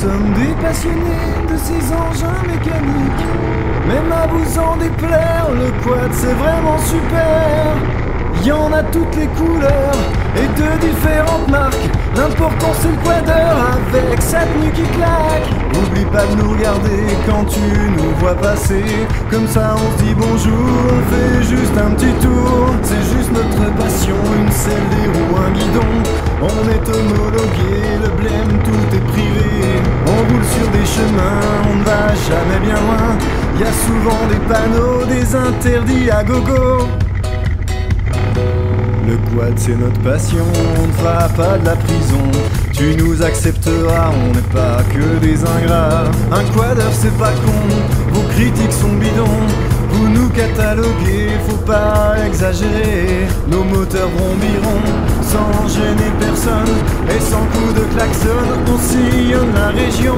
sommes des passionnés de ces engins mécaniques. Même à vous en déplaire, le quad c'est vraiment super. Y en a toutes les couleurs et de différentes marques. L'important c'est le quadeur avec sa tenue qui claque. Oublie pas de nous regarder quand tu nous vois passer. Comme ça on se dit bonjour, on fait juste un petit tour. C'est juste notre passion, une selle, des roues, un guidon. On est homologué, le blême tout est privé. On roule sur des chemins, on ne va jamais bien loin. Y a souvent des panneaux, des interdits à gogo. Le quad c'est notre passion, on ne fera pas de la prison. Tu nous accepteras, on n'est pas que des ingrats. Un quadeur c'est pas con, vos critiques sont bidons. Vous nous cataloguez, faut pas exagérer. Nos moteurs bombiront sans gêner personne. Et sans coup de klaxon, on sillonne la région.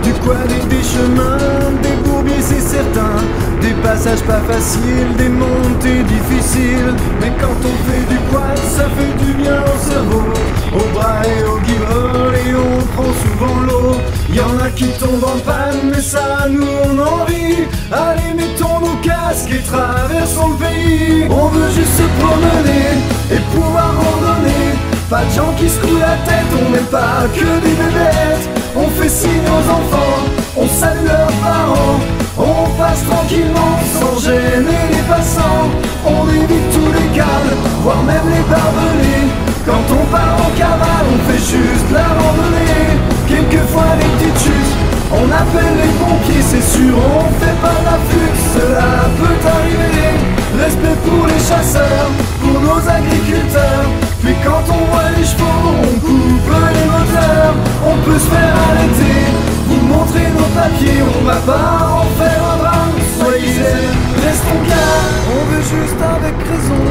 Du quad et des chemins, des bourbiers c'est certain. Des passages pas faciles, des montées difficiles. Mais quand on fait du quad, ça fait du bien au cerveau, au bras et au guibol, et on prend souvent l'eau. Y'en a qui tombent en panne, mais ça nous on en rit. Allez mettons nos casques et traversons le pays. On veut juste se promener et pouvoir randonner. Pas de gens qui se clouent la tête, on n'est pas que des bébêtes. On fait signe aux enfants, on salue leurs parents. On passe tranquillement sans gêner les passants. On évite tous les câbles, voire même les barbelés. Quand on part en cavale, on fait juste la randonnée. Quelquefois les petites chutes, on appelle les pompiers, c'est sûr, on fait pas d'afflux, cela peut arriver. Respect pour les chasseurs, pour nos agriculteurs. Puis quand on voit les chevaux, on coupe les moteurs. On peut se faire arrêter, vous montrer nos papiers, on va pas en faire un drame. Soyez zen, restons calmes, on veut juste avec raison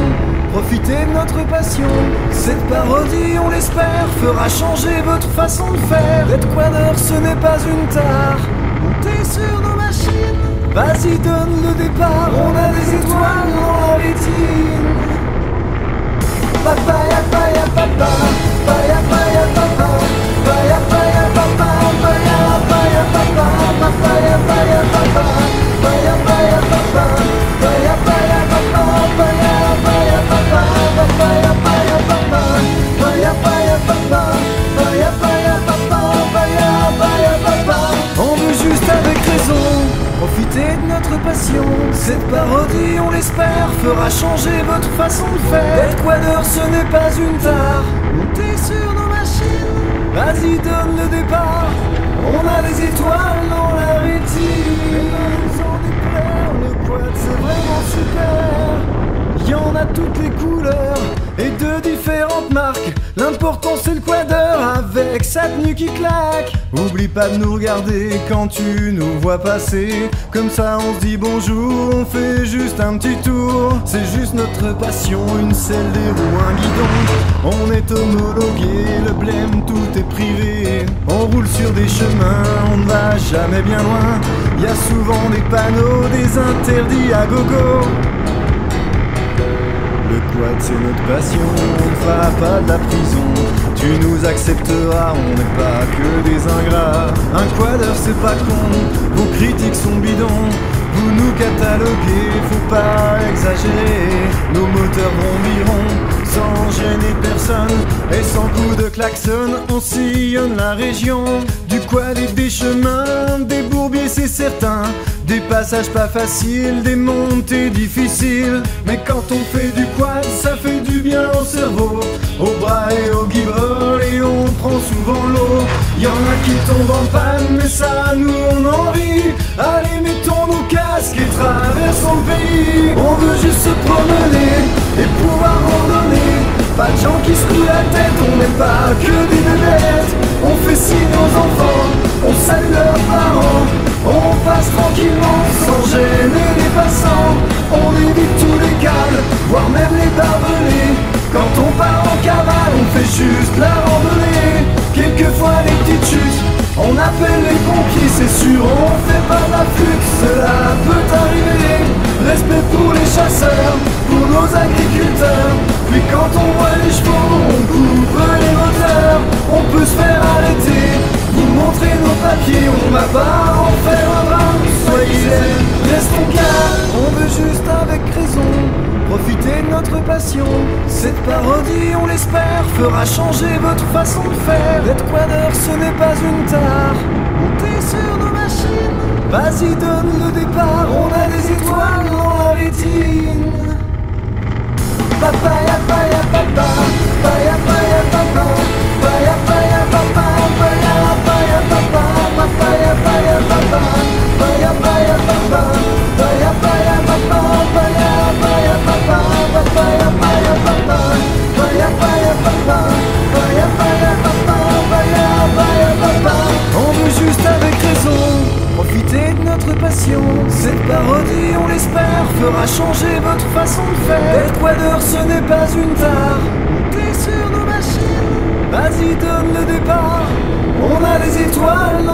profiter de notre passion. Cette parodie, on l'espère, fera changer votre façon de faire. D'être quadeur, ce n'est pas une tare. Montez sur nos machines, vas-y donne le départ. On a des étoiles dans la rétine. Papaya, paya, papa, paya, paya, papa, paya, paya, papa, paya, paya, papa, papaya, paya, papa, paya, paya, papa, paya, paya, papa, paya, paya, papa, papaya, paya, papa, paya, paya, papa, paya, paya, papa, paya, paya, papa. On veut juste avec raison profiter de notre passion. Cette parodie, on l'espère, fera changer votre façon de faire. Être quadeur, ce n'est pas une tare. Montez sur nos machines, vas-y donne le départ. On a des étoiles dans la rétine. Sans déplaire, le quad c'est vraiment super. Y'en a toutes les couleurs et de différentes marques. L'important c'est le quadeur avec sa tenue qui claque. Oublie pas de nous regarder quand tu nous vois passer. Comme ça on se dit bonjour, on fait juste un petit tour. C'est juste notre passion, une selle, des roues, un guidon. On est homologué, le blême tout est privé. On roule sur des chemins, on ne va jamais bien loin. Y a souvent des panneaux, des interdits à gogo. Le quad c'est notre passion, on ne fera pas de la prison. Tu nous accepteras, on n'est pas que des ingrats. Un quadeur c'est pas con, vos critiques sont bidons. Vous nous cataloguez, faut pas exagérer. Nos moteurs bondiront sans gêner personne. Et sans coup de klaxon, on sillonne la région. Du quad et des chemins, des bourbiers c'est certain. Des passages pas faciles, des montées difficiles. Mais quand on fait du quad, ça fait du bien au cerveau, au bras et au guibol, et on prend souvent l'eau. Y'en a qui tombent en panne, mais ça nous on en rit. Allez mettons nos casques et traversons le pays. On veut juste se promener et pouvoir randonner. Pas de gens qui se clouent la tête, on n'est pas que des bébêtes. On fait signe aux enfants, on salue leurs parents. On passe tranquillement sans gêner les passants. On évite tous les câbles, voire même les barbelés. Quand on part en cavale, on fait juste la randonnée. Quelquefois les petites chutes, on appelle les pompiers, c'est sûr, on fait pas d'afflux, cela peut arriver. Respect pour les chasseurs, pour nos agriculteurs. Puis quand on voit les chevaux, on coupe les moteurs. On peut se faire arrêter, vous montrer nos papiers. passion. Cette parodie, on l'espère, fera changer votre façon de faire. D'être quadeur, ce n'est pas une tare. Montez sur nos machines, vas-y donne le départ. On a des étoiles dans la rétine. Papaya, paya, papa, paya, paya, papa, paya, paya, papa, paya, paya, papa, papaya, paya, papa, paya, paya, papa, paya, paya, papa, paya, paya, papa, papaya, paya, papa, paya, paya, papa, paya, paya, papa, paya, paya, papa. On veut juste avec raison profitez de notre passion. Cette parodie, on l'espère, fera changer votre façon de faire. D'être quadeur, ce n'est pas une tare. Montez sur nos machines, vas-y donne le départ. On a des étoiles